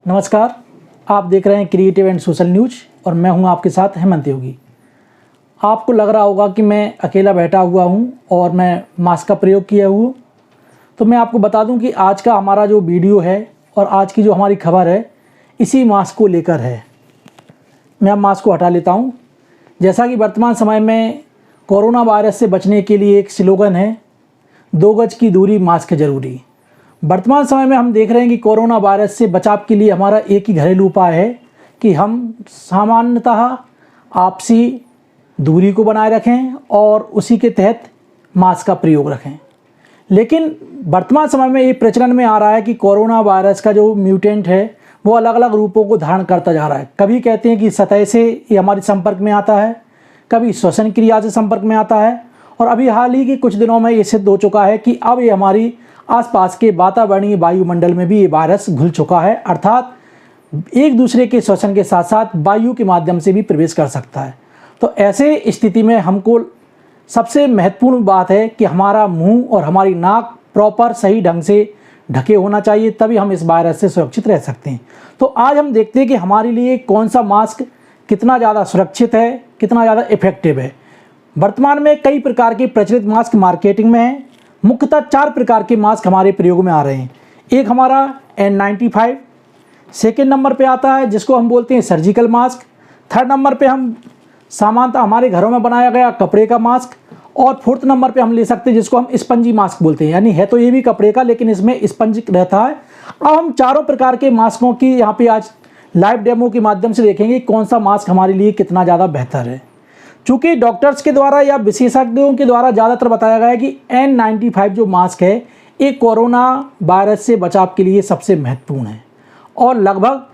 नमस्कार, आप देख रहे हैं क्रिएटिव एंड सोशल न्यूज और मैं हूं आपके साथ हेमंत योगी। आपको लग रहा होगा कि मैं अकेला बैठा हुआ हूं और मैं मास्क का प्रयोग किया हुआ, तो मैं आपको बता दूं कि आज का हमारा जो वीडियो है और आज की जो हमारी खबर है इसी मास्क को लेकर है। मैं अब मास्क को हटा लेता हूं। जैसा कि वर्तमान समय में कोरोना वायरस से बचने के लिए एक स्लोगन है, 2 गज की दूरी, मास्क ज़रूरी। वर्तमान समय में हम देख रहे हैं कि कोरोना वायरस से बचाव के लिए हमारा एक ही घरेलू उपाय है कि हम सामान्यतः आपसी दूरी को बनाए रखें और उसी के तहत मास्क का प्रयोग रखें। लेकिन वर्तमान समय में ये प्रचलन में आ रहा है कि कोरोना वायरस का जो म्यूटेंट है वो अलग अलग रूपों को धारण करता जा रहा है। कभी कहते हैं कि सतह से ये हमारे संपर्क में आता है, कभी श्वसन क्रिया से संपर्क में आता है, और अभी हाल ही के कुछ दिनों में ये सिद्ध हो चुका है कि अब ये हमारी आसपास के वातावरणीय वायुमंडल में भी ये वायरस घुल चुका है, अर्थात एक दूसरे के श्वसन के साथ साथ वायु के माध्यम से भी प्रवेश कर सकता है। तो ऐसे स्थिति में हमको सबसे महत्वपूर्ण बात है कि हमारा मुंह और हमारी नाक प्रॉपर सही ढंग से ढके होना चाहिए, तभी हम इस वायरस से सुरक्षित रह सकते हैं। तो आज हम देखते हैं कि हमारे लिए कौन सा मास्क कितना ज़्यादा सुरक्षित है, कितना ज़्यादा इफेक्टिव है। वर्तमान में कई प्रकार के प्रचलित मास्क मार्केटिंग में हैं। मुख्यतः 4 प्रकार के मास्क हमारे प्रयोग में आ रहे हैं। एक हमारा N95, सेकेंड नंबर पे आता है जिसको हम बोलते हैं सर्जिकल मास्क, थर्ड नंबर पे हम सामान्यतः हमारे घरों में बनाया गया कपड़े का मास्क, और फोर्थ नंबर पे हम ले सकते हैं जिसको हम स्पंजी मास्क बोलते हैं, यानी है तो ये भी कपड़े का लेकिन इसमें स्पंज रहता है। अब हम चारों प्रकार के मास्कों की यहाँ पे आज लाइव डेमो के माध्यम से देखेंगे कौन सा मास्क हमारे लिए कितना ज़्यादा बेहतर है। चूँकि डॉक्टर्स के द्वारा या विशेषज्ञों के द्वारा ज़्यादातर बताया गया है कि N95 जो मास्क है ये कोरोना वायरस से बचाव के लिए सबसे महत्वपूर्ण है और लगभग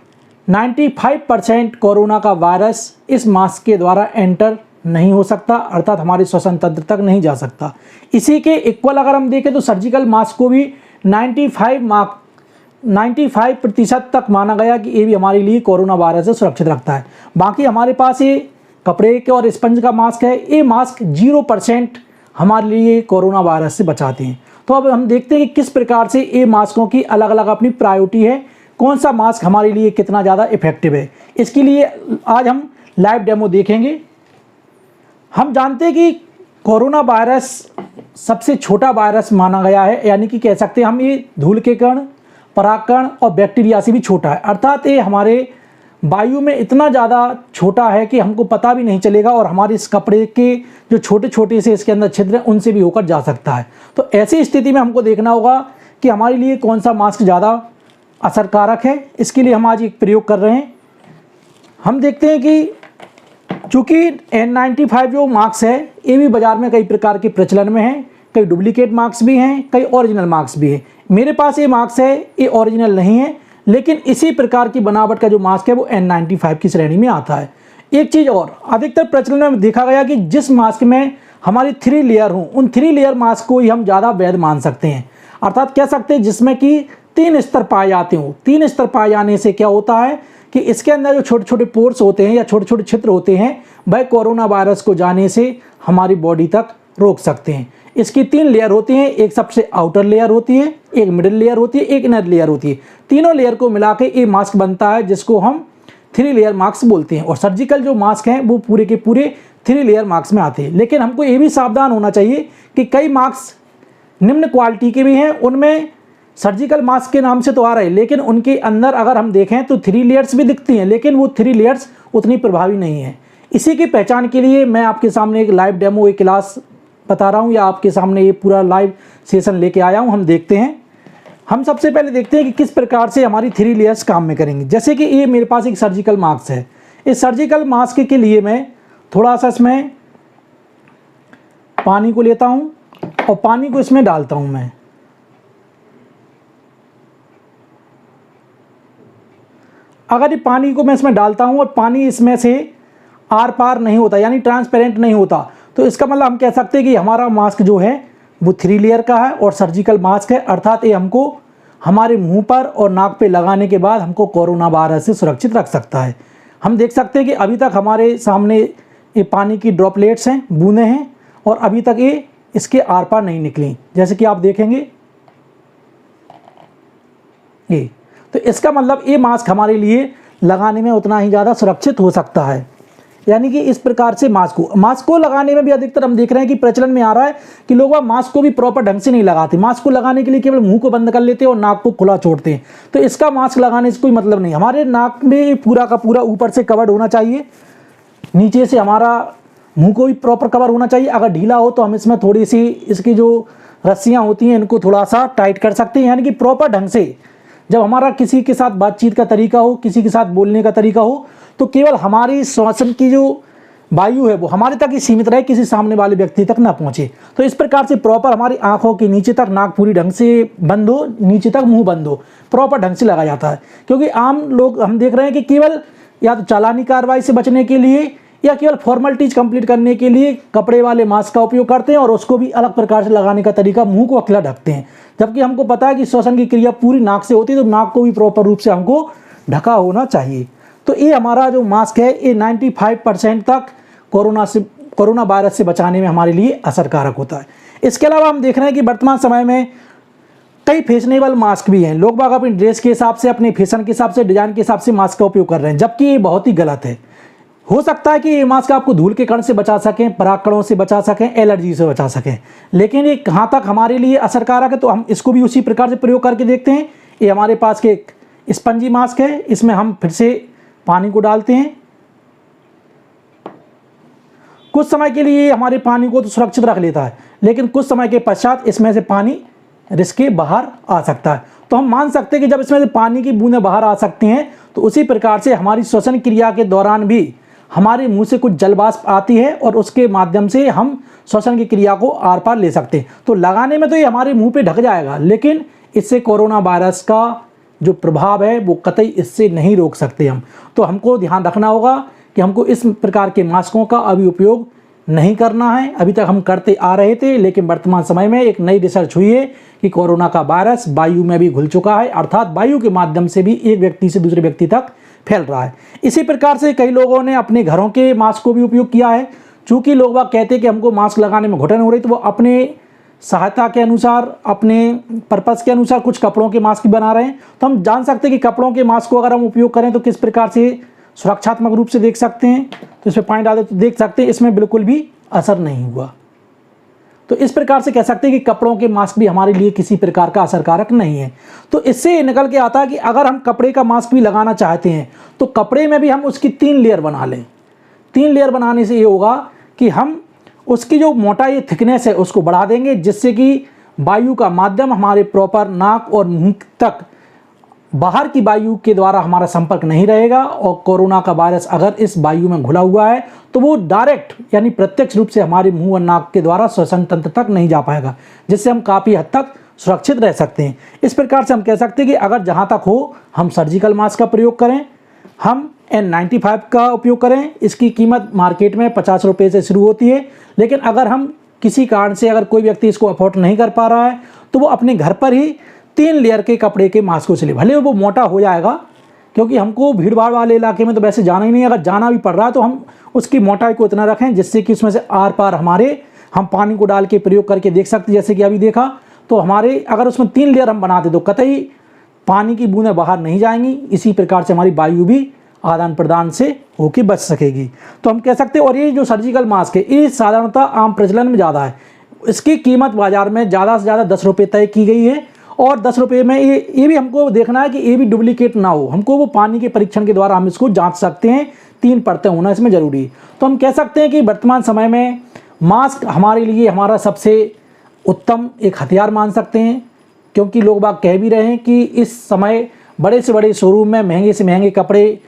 95% कोरोना का वायरस इस मास्क के द्वारा एंटर नहीं हो सकता, अर्थात हमारे श्वसन तंत्र तक नहीं जा सकता। इसी के इक्वल अगर हम देखें तो सर्जिकल मास्क को भी 95% तक माना गया कि ये भी हमारे लिए कोरोना वायरस से सुरक्षित रखता है। बाकी हमारे पास ये कपड़े के और स्पंज का मास्क है, ये मास्क 0% हमारे लिए कोरोना वायरस से बचाते हैं। तो अब हम देखते हैं कि किस प्रकार से ये मास्कों की अलग अलग अपनी प्रायोरिटी है, कौन सा मास्क हमारे लिए कितना ज़्यादा इफेक्टिव है। इसके लिए आज हम लाइव डेमो देखेंगे। हम जानते हैं कि कोरोना वायरस सबसे छोटा वायरस माना गया है, यानी कि कह सकते हैं हम ये धूल के कण, परागकण और बैक्टीरिया से भी छोटा है, अर्थात ये हमारे वायु में इतना ज़्यादा छोटा है कि हमको पता भी नहीं चलेगा और हमारे इस कपड़े के जो छोटे छोटे से इसके अंदर छिद्र हैं उनसे भी होकर जा सकता है। तो ऐसी स्थिति में हमको देखना होगा कि हमारे लिए कौन सा मास्क ज़्यादा असरकारक है। इसके लिए हम आज एक प्रयोग कर रहे हैं। हम देखते हैं कि चूँकि N95 जो मास्क है ये भी बाज़ार में कई प्रकार के प्रचलन में है, कई डुप्लीकेट मास्क भी हैं, कई ओरिजिनल मास्क भी हैं। मेरे पास ये मास्क है, ये ओरिजिनल नहीं है, लेकिन इसी प्रकार की बनावट का जो मास्क है वो N95 की श्रेणी में आता है। एक चीज़ और, अधिकतर प्रचलन में देखा गया कि जिस मास्क में हमारी 3 लेयर हों उन 3 लेयर मास्क को ही हम ज़्यादा वैध मान सकते हैं, अर्थात कह सकते हैं जिसमें कि 3 स्तर पाए जाते हों। 3 स्तर पाए जाने से क्या होता है कि इसके अंदर जो छोटे छोटे पोर्स होते हैं या छोटे छोटे छिद्र होते हैं वह कोरोना वायरस को जाने से हमारी बॉडी तक रोक सकते हैं। इसकी 3 लेयर होती हैं, एक सबसे आउटर लेयर होती है, एक मिडिल लेयर होती है, एक इनर लेयर होती है। तीनों लेयर को मिला के ये मास्क बनता है जिसको हम 3 लेयर मास्क बोलते हैं। और सर्जिकल जो मास्क हैं वो पूरे के पूरे 3 लेयर मास्क में आते हैं। लेकिन हमको ये भी सावधान होना चाहिए कि कई मास्क निम्न क्वालिटी के भी हैं, उनमें सर्जिकल मास्क के नाम से तो आ रहे हैं लेकिन उनके अंदर अगर हम देखें तो 3 लेयर्स भी दिखती हैं, लेकिन वो 3 लेयर्स उतनी प्रभावी नहीं है। इसी की पहचान के लिए मैं आपके सामने एक लाइव डेमो, एक क्लास बता रहा हूँ या आपके सामने ये पूरा लाइव सेशन लेके आया हूँ। हम देखते हैं। हम सबसे पहले देखते हैं कि किस प्रकार से हमारी 3 लेयर्स काम में करेंगे। जैसे कि ये मेरे पास एक सर्जिकल मास्क है। इस सर्जिकल मास्क के लिए मैं थोड़ा सा इसमें पानी को लेता हूँ और पानी को इसमें डालता हूँ मैं। अगर ये पानी को मैं इसमें डालता हूँ और पानी इसमें से आर पार नहीं होता, यानी ट्रांसपेरेंट नहीं होता, तो इसका मतलब हम कह सकते हैं कि हमारा मास्क जो है वो 3 लेयर का है और सर्जिकल मास्क है, अर्थात ये हमको हमारे मुंह पर और नाक पे लगाने के बाद हमको कोरोना वायरस से सुरक्षित रख सकता है। हम देख सकते हैं कि अभी तक हमारे सामने ये पानी की ड्रॉपलेट्स हैं, बूंदें हैं, और अभी तक ये इसके आर पार नहीं निकली, जैसे कि आप देखेंगे ये। तो इसका मतलब ये मास्क हमारे लिए लगाने में उतना ही ज़्यादा सुरक्षित हो सकता है। यानी कि इस प्रकार से मास्क को लगाने में भी अधिकतर हम देख रहे हैं कि प्रचलन में आ रहा है कि लोग मास्क को भी प्रॉपर ढंग से नहीं लगाते। मास्क को लगाने के लिए केवल मुंह को बंद कर लेते हैं और नाक को खुला छोड़ते हैं। तो इसका मास्क लगाने से कोई मतलब नहीं। हमारे नाक में पूरा का पूरा ऊपर से कवर्ड होना चाहिए, नीचे से हमारा मुंह को भी प्रॉपर कवर होना चाहिए। अगर ढीला हो तो हम इसमें थोड़ी सी इसकी जो रस्सियाँ होती हैं इनको थोड़ा सा टाइट कर सकते हैं। यानी कि प्रॉपर ढंग से जब हमारा किसी के साथ बातचीत का तरीका हो, किसी के साथ बोलने का तरीका हो, तो केवल हमारी श्वसन की जो वायु है वो हमारे तक ही सीमित रहे, किसी सामने वाले व्यक्ति तक ना पहुंचे। तो इस प्रकार से प्रॉपर हमारी आंखों के नीचे तक नाक पूरी ढंग से बंद हो, नीचे तक मुंह बंद हो, प्रॉपर ढंग से लगाया जाता है। क्योंकि आम लोग हम देख रहे हैं कि केवल या तो चालानी कार्रवाई से बचने के लिए या केवल फॉर्मेलिटीज कंप्लीट करने के लिए कपड़े वाले मास्क का उपयोग करते हैं और उसको भी अलग प्रकार से लगाने का तरीका मुंह को अकेला ढकते हैं। जबकि हमको पता है कि श्वसन की क्रिया पूरी नाक से होती है, तो नाक को भी प्रॉपर रूप से हमको ढका होना चाहिए। तो ये हमारा जो मास्क है ये 95% तक कोरोना वायरस से बचाने में हमारे लिए असरकारक होता है। इसके अलावा हम देख रहे हैं कि वर्तमान समय में कई फैशनेबल मास्क भी हैं। लोग बाग अपनी ड्रेस के हिसाब से, अपने फैशन के हिसाब से, डिजाइन के हिसाब से मास्क का उपयोग कर रहे हैं, जबकि ये बहुत ही गलत है। हो सकता है कि ये मास्क आपको धूल के कण से बचा सकें, परागकणों से बचा सकें, एलर्जी से बचा सकें, लेकिन ये कहाँ तक हमारे लिए असरकारक है तो हम इसको भी उसी प्रकार से प्रयोग करके देखते हैं। ये हमारे पास के एक स्पंजी मास्क है, इसमें हम फिर से पानी को डालते हैं। कुछ समय के लिए हमारे पानी को तो सुरक्षित रख लेता है, लेकिन कुछ समय के पश्चात इसमें से पानी रिस के बाहर आ सकता है। तो हम मान सकते हैं कि जब इसमें से पानी की बूंदें बाहर आ सकती हैं तो उसी प्रकार से हमारी श्वसन क्रिया के दौरान भी हमारे मुंह से कुछ जलवाष्प आती है और उसके माध्यम से हम श्वसन की क्रिया को आर पार ले सकते हैं। तो लगाने में तो ये हमारे मुंह पे ढक जाएगा, लेकिन इससे कोरोना वायरस का जो प्रभाव है वो कतई इससे नहीं रोक सकते हम। तो हमको ध्यान रखना होगा कि हमको इस प्रकार के मास्कों का अभी उपयोग नहीं करना है। अभी तक हम करते आ रहे थे, लेकिन वर्तमान समय में एक नई रिसर्च हुई है कि कोरोना का वायरस वायु में भी घुल चुका है, अर्थात वायु के माध्यम से भी एक व्यक्ति से दूसरे व्यक्ति तक फैल रहा है। इसी प्रकार से कई लोगों ने अपने घरों के मास्क को भी उपयोग किया है। चूँकि लोग बाग कहते हैं कि हमको मास्क लगाने में घुटन हो रही, तो वो अपने सहायता के अनुसार, अपने पर्पज़ के अनुसार कुछ कपड़ों के मास्क बना रहे हैं। तो हम जान सकते हैं कि कपड़ों के मास्क को अगर हम उपयोग करें तो किस प्रकार से सुरक्षात्मक रूप से देख सकते हैं। तो इसमें पॉइंट आते तो देख सकते हैं इसमें बिल्कुल भी असर नहीं हुआ। तो इस प्रकार से कह सकते हैं कि कपड़ों के मास्क भी हमारे लिए किसी प्रकार का असरकारक नहीं है। तो इससे निकल के आता है कि अगर हम कपड़े का मास्क भी लगाना चाहते हैं तो कपड़े में भी हम उसकी 3 लेयर बना लें। 3 लेयर बनाने से ये होगा कि हम उसकी जो मोटाई, थिकनेस है उसको बढ़ा देंगे, जिससे कि वायु का माध्यम हमारे प्रॉपर नाक और मुंह तक बाहर की वायु के द्वारा हमारा संपर्क नहीं रहेगा। और कोरोना का वायरस अगर इस वायु में घुला हुआ है तो वो डायरेक्ट यानी प्रत्यक्ष रूप से हमारे मुंह और नाक के द्वारा श्वसन तंत्र तक नहीं जा पाएगा, जिससे हम काफ़ी हद तक सुरक्षित रह सकते हैं। इस प्रकार से हम कह सकते हैं कि अगर जहाँ तक हो हम सर्जिकल मास्क का प्रयोग करें, हम N95 का उपयोग करें। इसकी कीमत मार्केट में 50 रुपये से शुरू होती है, लेकिन अगर हम किसी कारण से अगर कोई व्यक्ति इसको अफोर्ड नहीं कर पा रहा है तो वो अपने घर पर ही 3 लेयर के कपड़े के मास्कों से ले। भले वो मोटा हो जाएगा, क्योंकि हमको भीड़ भाड़ वाले इलाके में तो वैसे जाना ही नहीं। अगर जाना भी पड़ रहा है तो हम उसकी मोटाई को इतना रखें जिससे कि उसमें से आर पार हम पानी को डाल के प्रयोग करके देख सकते। जैसे कि अभी देखा तो हमारे अगर उसमें 3 लेयर हम बनाते तो कतई पानी की बूंदें बाहर नहीं जाएंगी। इसी प्रकार से हमारी वायु भी आदान प्रदान से होके बच सकेगी। तो हम कह सकते हैं। और ये जो सर्जिकल मास्क है ये साधारणतः आम प्रचलन में ज़्यादा है। इसकी कीमत बाज़ार में ज़्यादा से ज़्यादा 10 रुपये तय की गई है। और 10 रुपये में ये भी हमको देखना है कि ये भी डुप्लीकेट ना हो। हमको वो पानी के परीक्षण के द्वारा हम इसको जांच सकते हैं। 3 परतें होना इसमें ज़रूरी है। तो हम कह सकते हैं कि वर्तमान समय में मास्क हमारे लिए हमारा सबसे उत्तम एक हथियार मान सकते हैं, क्योंकि लोग बाग कह भी रहे हैं कि इस समय बड़े से बड़े शोरूम में महंगे से महंगे कपड़े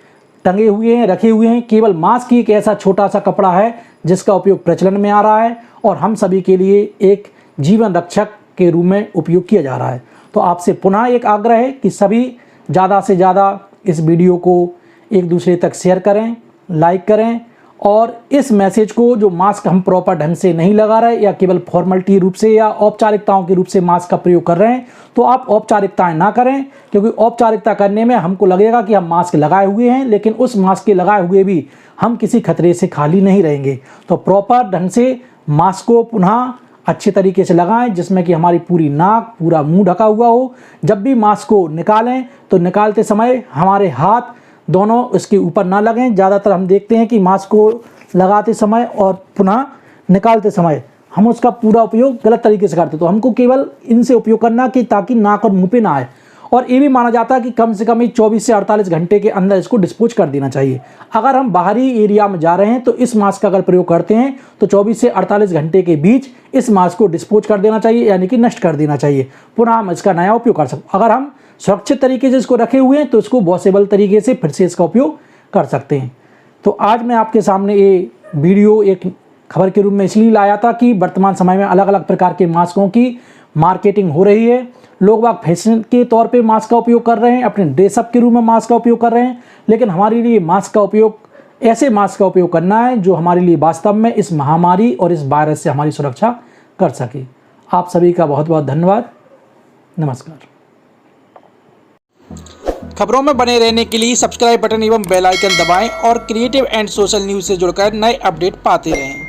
टंगे हुए हैं, रखे हुए हैं। केवल मास्क ही एक ऐसा छोटा सा कपड़ा है जिसका उपयोग प्रचलन में आ रहा है और हम सभी के लिए एक जीवन रक्षक के रूप में उपयोग किया जा रहा है। तो आपसे पुनः एक आग्रह है कि सभी ज़्यादा से ज़्यादा इस वीडियो को एक दूसरे तक शेयर करें, लाइक करें। और इस मैसेज को, जो मास्क हम प्रॉपर ढंग से नहीं लगा रहे या केवल फॉर्मेलिटी रूप से या औपचारिकताओं के रूप से मास्क का प्रयोग कर रहे हैं, तो आप औपचारिकताएं ना करें, क्योंकि औपचारिकता करने में हमको लगेगा कि हम मास्क लगाए हुए हैं, लेकिन उस मास्क के लगाए हुए भी हम किसी खतरे से खाली नहीं रहेंगे। तो प्रॉपर ढंग से मास्क को पुनः अच्छे तरीके से लगाएं जिसमें कि हमारी पूरी नाक, पूरा मुंह ढका हुआ हो। जब भी मास्क को निकालें तो निकालते समय हमारे हाथ दोनों इसके ऊपर ना लगें। ज़्यादातर हम देखते हैं कि मास्क को लगाते समय और पुनः निकालते समय हम उसका पूरा उपयोग गलत तरीके से करते, तो हमको केवल इनसे उपयोग करना कि ताकि नाक और मुंह पे ना आए। और ये भी माना जाता है कि कम से कम 24 से 48 घंटे के अंदर इसको डिस्पोज कर देना चाहिए। अगर हम बाहरी एरिया में जा रहे हैं तो इस मास्क का अगर प्रयोग करते हैं तो 24 से 48 घंटे के बीच इस मास्क को डिस्पोज कर देना चाहिए, यानी कि नष्ट कर देना चाहिए। पुनः हम इसका नया उपयोग कर सकते। अगर हम सुरक्षित तरीके से इसको रखे हुए हैं तो इसको वॉशेबल तरीके से फिर से इसका उपयोग कर सकते हैं। तो आज मैं आपके सामने ये वीडियो एक खबर के रूप में इसलिए लाया था कि वर्तमान समय में अलग अलग प्रकार के मास्कों की मार्केटिंग हो रही है। लोग बाग फैशन के तौर पे मास्क का उपयोग कर रहे हैं, अपने ड्रेसअप के रूप में मास्क का उपयोग कर रहे हैं, लेकिन हमारे लिए मास्क का उपयोग ऐसे मास्क का उपयोग करना है जो हमारे लिए वास्तव में इस महामारी और इस वायरस से हमारी सुरक्षा कर सके। आप सभी का बहुत बहुत धन्यवाद। नमस्कार। खबरों में बने रहने के लिए सब्सक्राइब बटन एवं बेल आइकन दबाएं और क्रिएटिव एंड सोशल न्यूज़ से जुड़कर नए अपडेट पाते रहें।